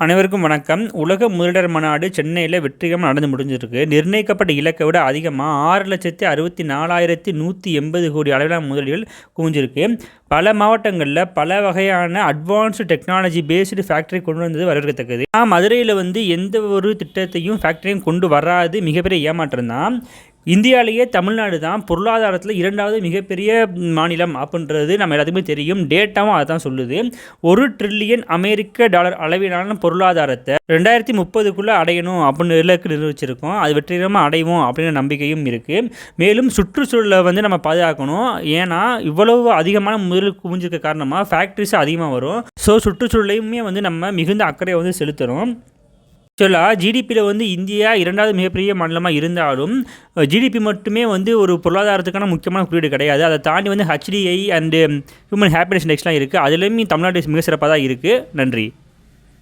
அனைவருக்கும் வணக்கம். உலக முதலிடர் மாநாடு சென்னையில் வெற்றிகரமாக நடந்து முடிஞ்சிருக்கு. நிர்ணயிக்கப்பட்ட இலக்கை விட அதிகமாக 6,64,180 கோடி அளவிலான முதலீடுகள் குவிஞ்சிருக்கு. பல மாவட்டங்களில் பல வகையான அட்வான்ஸ்டு டெக்னாலஜி பேஸ்டு ஃபேக்ட்ரி கொண்டு வந்தது வரவேற்கத்தக்கது. மதுரையில் எந்த ஒரு திட்டத்தையும் ஃபேக்ட்ரியும் கொண்டு வராது மிகப்பெரிய ஏமாற்றம் தான். இந்தியாவிலேயே தமிழ்நாடு தான் பொருளாதாரத்தில் 2வது மிகப்பெரிய மாநிலம் அப்படின்றது நம்ம எல்லாத்துக்குமே தெரியும். டேட்டாவும் அதை தான் சொல்லுது. $1 ட்ரில்லியன் அமெரிக்க டாலர் அளவிலான பொருளாதாரத்தை 2030க்குள்ளே அடையணும் அப்படின்னு இலக்கு நிர்வகிச்சிருக்கோம். அது வெற்றிகரமாக அடைவோம் அப்படின்ற நம்பிக்கையும் இருக்குது. மேலும் சுற்றுச்சூழலை நம்ம பாதுகாக்கணும். ஏன்னா இவ்வளவு அதிகமான முதல் குவிஞ்சிருக்க காரணமாக ஃபேக்ட்ரிஸ் அதிகமாக வரும். ஸோ சுற்றுச்சூழலையுமே நம்ம மிகுந்த அக்கறையை செலுத்தணும். ஆக்சுவலாக ஜிடிபியில் இந்தியா 2வது மிகப்பெரிய மாநிலமாக இருந்தாலும் ஜிடிபி மட்டுமே ஒரு பொருளாதாரத்துக்கான முக்கியமான குறியீடு கிடையாது. அதை தாண்டி HDI அண்டு ஹியூமன் ஹாப்பினஸ் இண்டெக்ஸ்லாம் இருக்குது. அதுலேயுமே தமிழ்நாடு மிக சிறப்பாக தான் இருக்குது. நன்றி.